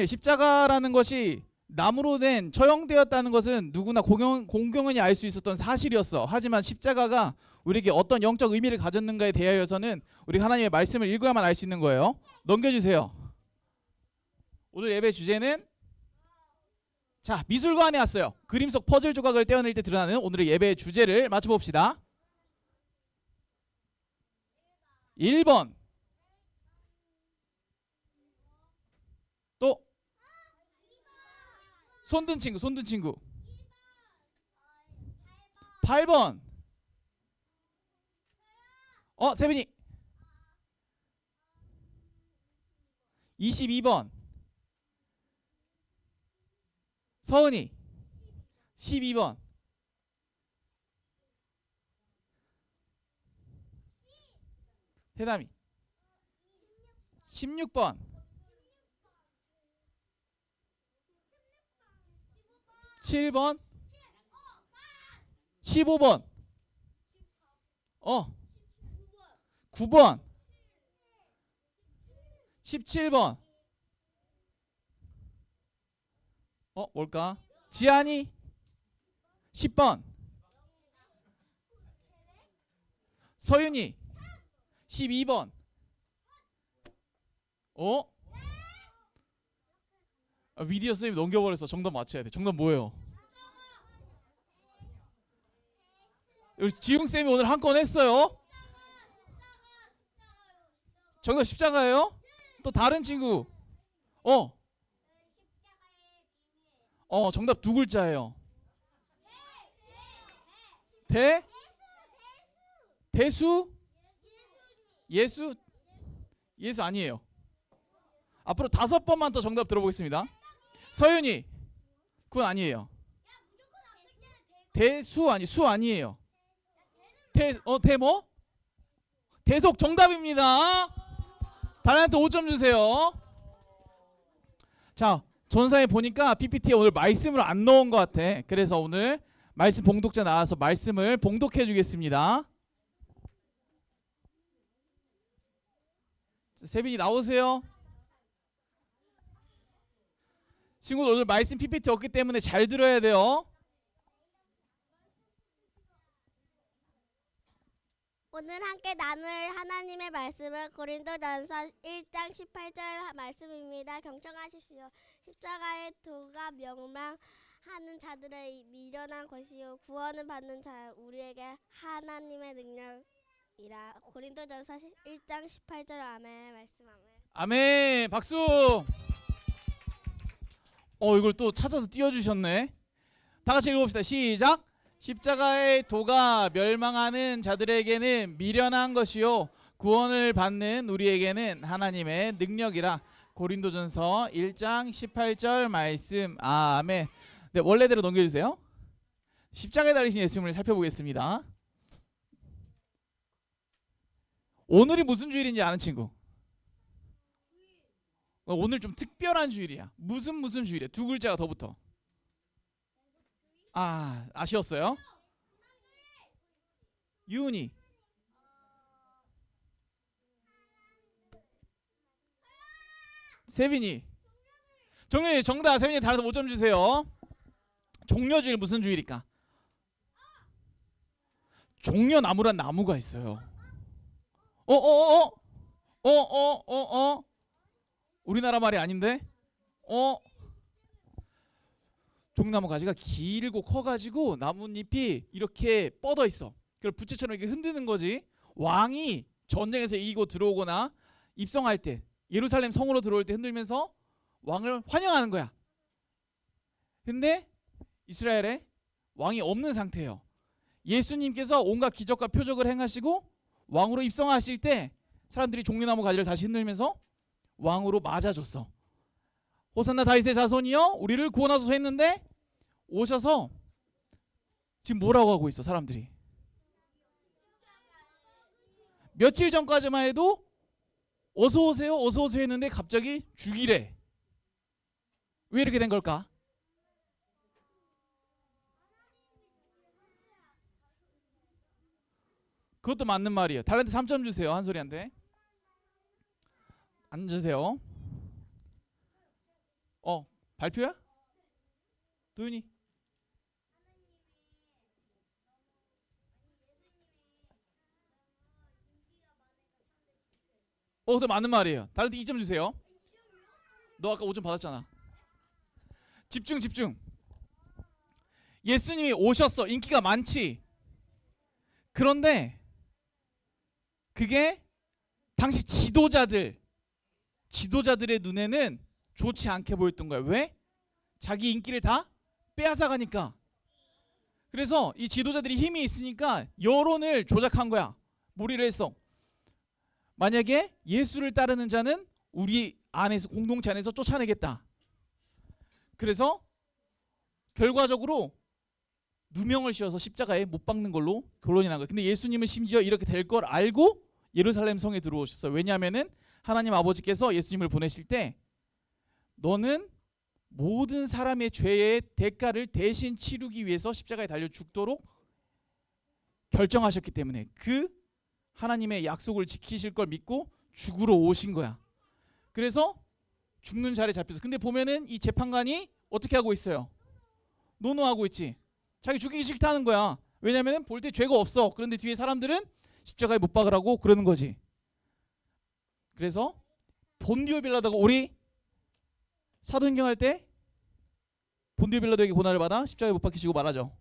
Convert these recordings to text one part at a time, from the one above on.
십자가라는 것이 나무로 된 처형되었다는 것은 누구나 공경원이 알 수 있었던 사실이었어. 하지만 십자가가 우리에게 어떤 영적 의미를 가졌는가에 대하여서는 우리 하나님의 말씀을 읽어야만 알 수 있는 거예요. 넘겨주세요. 오늘 예배 주제는 자, 미술관에 왔어요. 그림 속 퍼즐 조각을 떼어낼 때 드러나는 오늘의 예배 주제를 맞춰봅시다. 1번. 또 손든 친구. 8번. 세빈이. 22번. 서은이. 12번. 해담이. 16번. 7번. 15번. 9번. 17번. 뭘까? 지안이. 10번. 서윤이. 12번. 미디어 선생님 넘겨버렸어. 정답 맞춰야 돼. 정답 뭐예요? 지웅쌤이 오늘 한 건 했어요. 정답 십자가예요? 또 다른 친구. 정답 두 글자예요. 대수? 예수 아니에요. 앞으로 5번만 더 정답 들어보겠습니다. 서윤이. 그건 아니에요. 수 아니에요. 뭐? 대속 정답입니다. 다른한테 5점 주세요. 자, 전사에 보니까 PPT에 오늘 말씀을 안 넣은 것 같아. 그래서 오늘 말씀 봉독자 나와서 말씀을 봉독해 주겠습니다. 세빈이 나오세요. 친구들 오늘 말씀 PPT 없기 때문에 잘 들어야 돼요. 오늘 함께 나눌 하나님의 말씀은 고린도전서 1장 18절 말씀입니다. 경청하십시오. 십자가의 도가 멸망하는 자들의 미련한 것이요 구원을 받는 자 우리에게 하나님의 능력이라. 고린도전서 1장 18절 아멘. 말씀 아멘. 아멘. 박수. 이걸 또 찾아서 띄워주셨네. 다 같이 읽어봅시다. 시작. 십자가의 도가 멸망하는 자들에게는 미련한 것이요 구원을 받는 우리에게는 하나님의 능력이라. 고린도전서 1장 18절 말씀 아멘. 네, 원래대로 넘겨주세요. 십자가에 달리신 예수님을 살펴보겠습니다. 오늘이 무슨 주일인지 아는 친구? 오늘 좀 특별한 주일이야. 무슨 주일이야? 두 글자가 더 붙어. 아쉬웠어요. 유은이. 세빈이. 종료주일 정답. 세빈이 다른 5점 주세요. 종려주일 무슨 주일일까? 종려나무란 나무가 있어요. 우리나라 말이 아닌데? 종나무 가지가 길고 커가지고 나뭇잎이 이렇게 뻗어 있어. 그걸 부채처럼 이렇게 흔드는 거지. 왕이 전쟁에서 이기고 들어오거나 입성할 때 예루살렘 성으로 들어올 때 흔들면서 왕을 환영하는 거야. 근데 이스라엘에 왕이 없는 상태예요. 예수님께서 온갖 기적과 표적을 행하시고 왕으로 입성하실 때 사람들이 종려나무 가지를 다시 흔들면서 왕으로 맞아줬어. 호산나 다윗의 자손이여 우리를 구원하소서 했는데 오셔서 지금 뭐라고 하고 있어 사람들이. 며칠 전까지만 해도 어서오세요 했는데 갑자기 죽이래. 왜 이렇게 된 걸까? 그것도 맞는 말이에요. 달란트 3점 주세요. 한소리한테. 앉으세요. 발표야? 도윤이. 근데 맞는 말이에요. 다른 데 2점 주세요. 너 아까 5점 받았잖아. 집중 집중. 예수님이 오셨어. 인기가 많지. 그런데 그게 당시 지도자들의 눈에는 좋지 않게 보였던 거야. 왜? 자기 인기를 다 빼앗아 가니까. 그래서 이 지도자들이 힘이 있으니까 여론을 조작한 거야. 무리를 했어. 만약에 예수를 따르는 자는 우리 안에서, 공동체 안에서 쫓아내겠다. 그래서 결과적으로 누명을 씌워서 십자가에 못 박는 걸로 결론이 난 거예요. 근데 예수님은 심지어 이렇게 될 걸 알고 예루살렘 성에 들어오셨어요. 왜냐하면은 하나님 아버지께서 예수님을 보내실 때 너는 모든 사람의 죄의 대가를 대신 치르기 위해서 십자가에 달려 죽도록 결정하셨기 때문에 그 하나님의 약속을 지키실 걸 믿고 죽으러 오신 거야. 그래서 죽는 자리에 잡혀서. 근데 보면은 이 재판관이 어떻게 하고 있어요? 노노하고 있지. 자기 죽이기 싫다는 거야. 왜냐면은 볼 때 죄가 없어. 그런데 뒤에 사람들은 십자가에 못 박으라고 그러는 거지. 그래서 본디오 빌라도가 우리 사도행경 할 때 본디오 빌라도에게 고난을 받아 십자가에 못 박히시고 말하죠.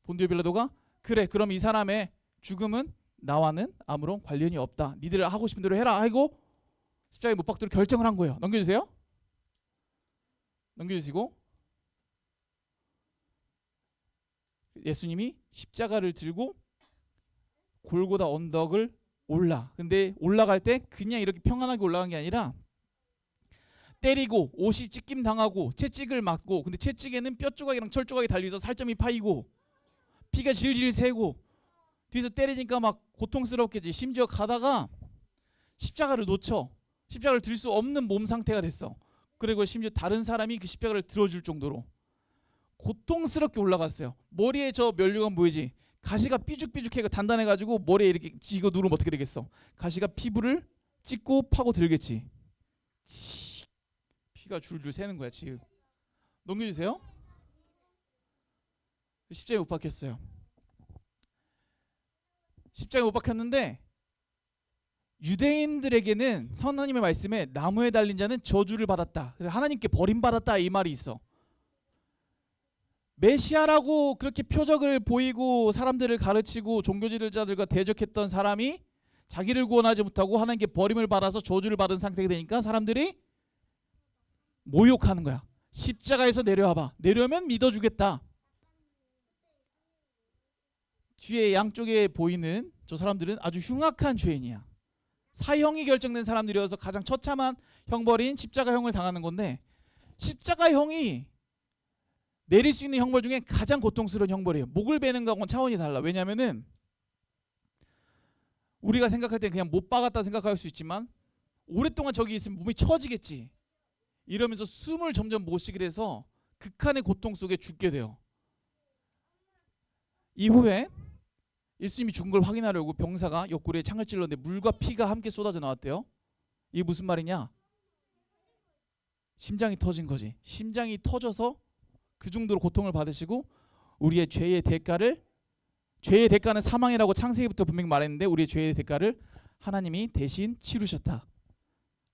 본디오 빌라도가 그래, 그럼 이 사람의 죽음은 나와는 아무런 관련이 없다. 니들 하고 싶은 대로 해라 하고 십자가에 못 박도록 결정을 한 거예요. 넘겨주세요. 넘겨주시고 예수님이 십자가를 들고 골고다 언덕을 올라. 근데 올라갈 때 그냥 이렇게 평안하게 올라간 게 아니라 때리고 옷이 찢김 당하고 채찍을 맞고, 근데 채찍에는 뼈 조각이랑 철 조각이 달려서 살점이 파이고 피가 질질 새고 뒤에서 때리니까 막 고통스럽겠지. 심지어 가다가 십자가를 놓쳐 십자가를 들 수 없는 몸 상태가 됐어. 그리고 심지어 다른 사람이 그 십자가를 들어줄 정도로 고통스럽게 올라갔어요. 머리에 저 면류관 보이지? 가시가 삐죽삐죽해가 단단해가지고 머리에 이렇게 쥐고 누르면 어떻게 되겠어? 가시가 피부를 찢고 파고 들겠지. 피가 줄줄 새는 거야 지금. 넘겨주세요. 십자가에 못 박혔어요. 십자가에 못 박혔는데 유대인들에게는 하나님의 말씀에 나무에 달린 자는 저주를 받았다. 그래서 하나님께 버림받았다 이 말이 있어. 메시아라고 그렇게 표적을 보이고 사람들을 가르치고 종교 지도자들과 대적했던 사람이 자기를 구원하지 못하고 하나님께 버림을 받아서 저주를 받은 상태가 되니까 사람들이 모욕하는 거야. 십자가에서 내려와봐. 내려오면 믿어주겠다. 뒤에 양쪽에 보이는 저 사람들은 아주 흉악한 죄인이야. 사형이 결정된 사람들이어서 가장 처참한 형벌인 십자가형을 당하는 건데, 십자가형이 내릴 수 있는 형벌 중에 가장 고통스러운 형벌이에요. 목을 베는 거하고는 차원이 달라. 왜냐면은 우리가 생각할 때 그냥 못 박았다 생각할 수 있지만 오랫동안 저기 있으면 몸이 처지겠지. 이러면서 숨을 점점 못 쉬게 돼서 극한의 고통 속에 죽게 돼요. 이후에 예수님이 죽은 걸 확인하려고 병사가 옆구리에 창을 찔렀는데 물과 피가 함께 쏟아져 나왔대요. 이게 무슨 말이냐? 심장이 터진 거지. 심장이 터져서 그 정도로 고통을 받으시고 우리의 죄의 대가는 사망이라고 창세기부터 분명히 말했는데 우리의 죄의 대가를 하나님이 대신 치르셨다.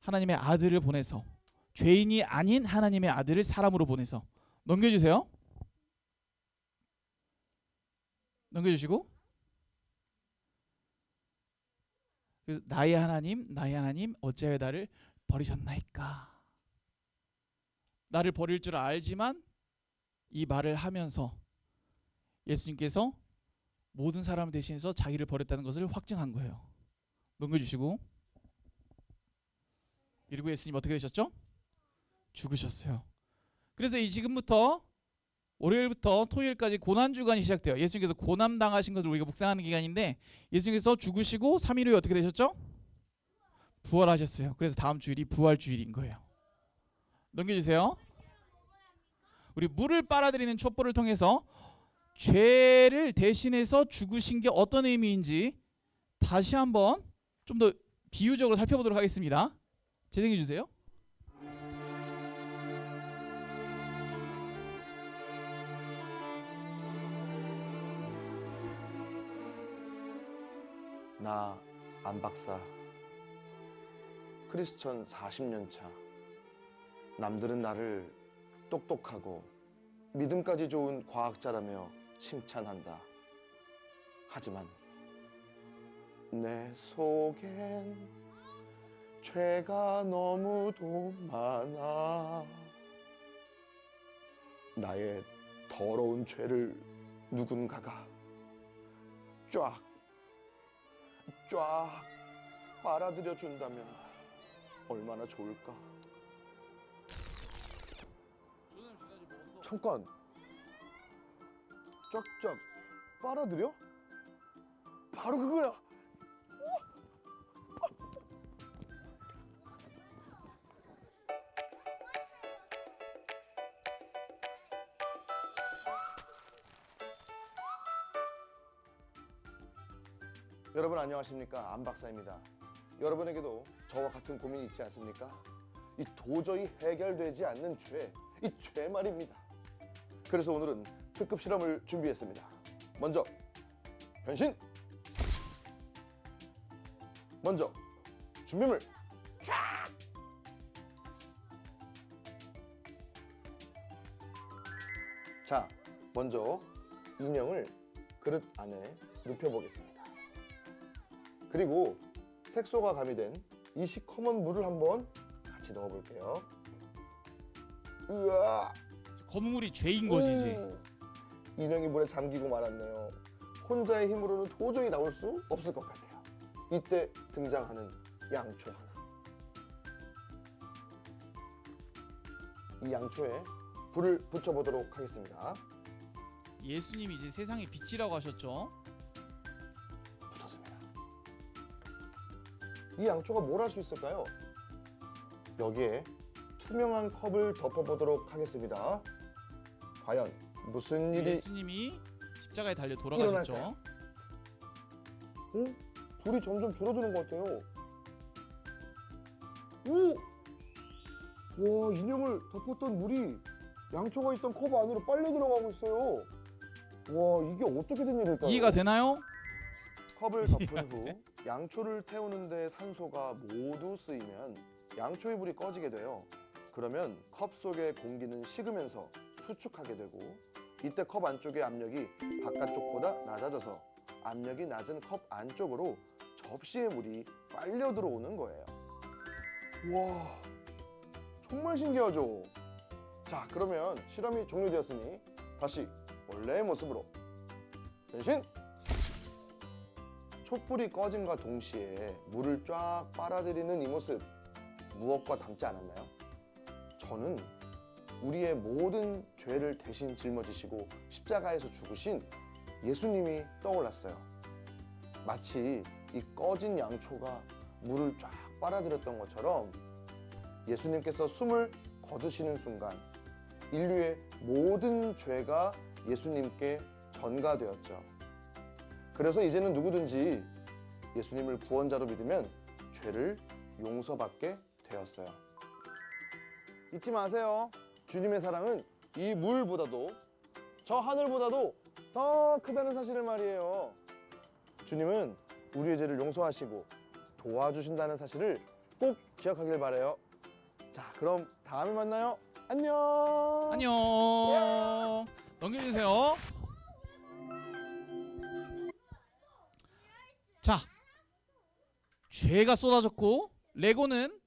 하나님의 아들을 보내서, 죄인이 아닌 하나님의 아들을 사람으로 보내서. 넘겨주세요. 넘겨주시고 그래서 나의 하나님 어찌하여 나를 버리셨나이까. 나를 버릴 줄 알지만 이 말을 하면서 예수님께서 모든 사람을 대신해서 자기를 버렸다는 것을 확증한 거예요. 넘겨주시고 그리고 예수님 어떻게 되셨죠? 죽으셨어요. 그래서 이 지금부터 월요일부터 토요일까지 고난주간이 시작돼요. 예수님께서 고난당하신 것을 우리가 묵상하는 기간인데 예수님께서 죽으시고 3일 후에 어떻게 되셨죠? 부활하셨어요. 그래서 다음 주일이 부활주일인 거예요. 넘겨주세요. 우리 물을 빨아들이는 촛불을 통해서 죄를 대신해서 죽으신 게 어떤 의미인지 다시 한번 좀 더 비유적으로 살펴보도록 하겠습니다. 재생해 주세요. 나 안 박사 크리스천 40년 차. 남들은 나를 똑똑하고 믿음까지 좋은 과학자라며 칭찬한다. 하지만 내 속엔 죄가 너무도 많아. 나의 더러운 죄를 누군가가 쫙 빨아들여 준다면 얼마나 좋을까. 잠깐, 쫙쫙 빨아들여? 바로 그거야. 여러분 안녕하십니까? 안 박사입니다. 여러분에게도 저와 같은 고민이 있지 않습니까? 이 도저히 해결되지 않는 죄, 이 죄 말입니다. 그래서 오늘은 특급 실험을 준비했습니다. 먼저 변신! 먼저 준비물! 쫙! 자, 먼저 인형을 그릇 안에 눕혀보겠습니다. 그리고 색소가 가미된 이 시커먼 물을 한번 같이 넣어볼게요. 으아! 거물이 죄인 것이지. 인형이 물에 잠기고 말았네요. 혼자의 힘으로는 도저히 나올 수 없을 것 같아요. 이때 등장하는 양초 하나. 이 양초에 불을 붙여보도록 하겠습니다. 예수님이 이제 세상의 빛이라고 하셨죠. 붙었습니다. 이 양초가 뭘 할 수 있을까요? 여기에 투명한 컵을 덮어보도록 하겠습니다. 과연 무슨 일이 예수님이 십자가에 달려 돌아가셨죠. 일어날까요? 불이 점점 줄어드는 것 같아요. 오! 와, 인형을 덮었던 물이 양초가 있던 컵 안으로 빨려 들어가고 있어요. 와, 이게 어떻게 된 일일까요? 이해가 되나요? 컵을 덮은 후 양초를 태우는데 산소가 모두 쓰이면 양초의 불이 꺼지게 돼요. 그러면 컵 속의 공기는 식으면서 수축하게 되고 이때 컵 안쪽의 압력이 바깥쪽보다 낮아져서 압력이 낮은 컵 안쪽으로 접시의 물이 빨려 들어오는 거예요. 와, 정말 신기하죠? 자, 그러면 실험이 종료되었으니 다시 원래의 모습으로 변신! 촛불이 꺼짐과 동시에 물을 쫙 빨아들이는 이 모습, 무엇과 닮지 않았나요? 저는 우리의 모든 죄를 대신 짊어지시고 십자가에서 죽으신 예수님이 떠올랐어요. 마치 이 꺼진 양초가 물을 쫙 빨아들였던 것처럼 예수님께서 숨을 거두시는 순간 인류의 모든 죄가 예수님께 전가되었죠. 그래서 이제는 누구든지 예수님을 구원자로 믿으면 죄를 용서받게 되었어요. 잊지 마세요. 주님의 사랑은 이 물보다도 저 하늘보다도 더 크다는 사실을 말이에요. 주님은 우리의 죄를 용서하시고 도와주신다는 사실을 꼭 기억하길 바라요. 자, 그럼 다음에 만나요. 안녕. 안녕. 넘겨주세요. 자, 죄가 쏟아졌고 레고는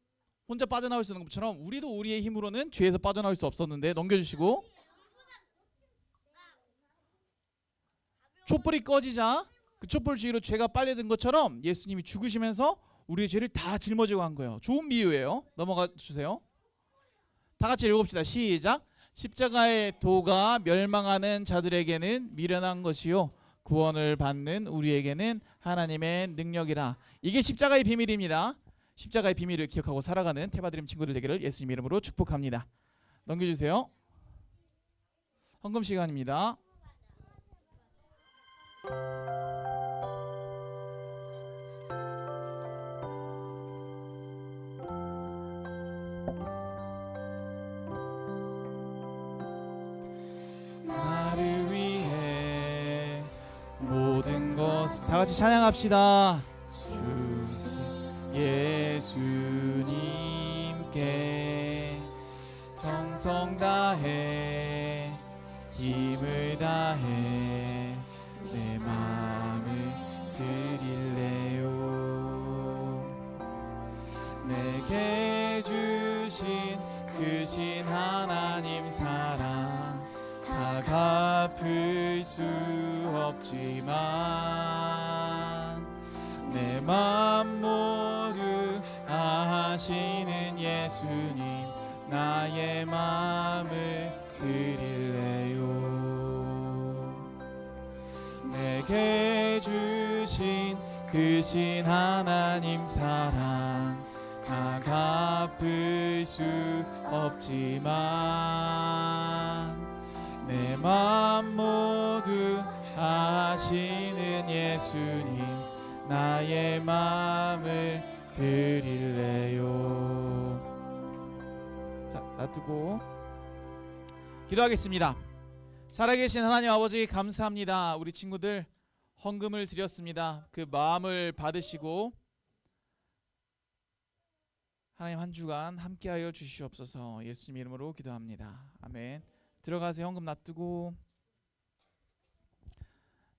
혼자 빠져나올 수 있는 것처럼 우리도 우리의 힘으로는 죄에서 빠져나올 수 없었는데 넘겨주시고 촛불이 꺼지자 그 촛불 주위로 죄가 빨려든 것처럼 예수님이 죽으시면서 우리의 죄를 다 짊어지고 간 거예요. 좋은 비유예요. 넘어가 주세요. 다 같이 읽읍시다. 시작. 십자가의 도가 멸망하는 자들에게는 미련한 것이요 구원을 받는 우리에게는 하나님의 능력이라. 이게 십자가의 비밀입니다. 십자가의 비밀을 기억하고 살아가는 테바드림 친구들 되기를 예수님 이름으로 축복합니다. 넘겨주세요. 헌금 시간입니다. 나를 위해 모든 것 다 같이 찬양합시다. 주신 예수님께 정성 다해 힘을 다해 내 마음을 드릴래요. 내게 주신 크신 하나님 사랑 다 갚을 수 없지만 내 맘 모두 아시는 예수님 나의 마음을 드릴래요. 내게 주신 크신 하나님 사랑 다 갚을 수 없지만 내 맘 모두 아시는 예수님 나의 마음을 드릴래요. 자, 놔두고 기도하겠습니다. 살아계신 하나님 아버지 감사합니다. 우리 친구들 헌금을 드렸습니다. 그 마음을 받으시고 하나님 한 주간 함께하여 주시옵소서. 예수님 이름으로 기도합니다. 아멘. 들어가세요. 헌금 놔두고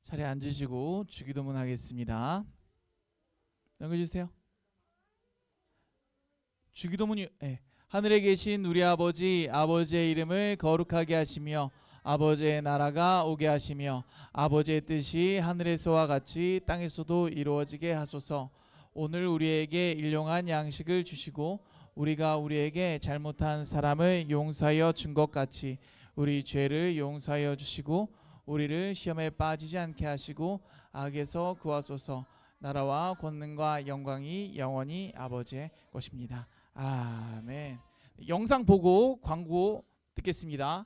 자리에 앉으시고 주기도문 하겠습니다. 넘겨주세요. 주기도문이 하늘에 계신 우리 아버지, 아버지의 이름을 거룩하게 하시며 아버지의 나라가 오게 하시며 아버지의 뜻이 하늘에서와 같이 땅에서도 이루어지게 하소서. 오늘 우리에게 일용할 양식을 주시고 우리가 우리에게 잘못한 사람을 용서하여 준 것 같이 우리 죄를 용서하여 주시고 우리를 시험에 빠지지 않게 하시고 악에서 구하소서. 나라와 권능과 영광이 영원히 아버지의 것입니다. 아멘. 영상 보고 광고 듣겠습니다.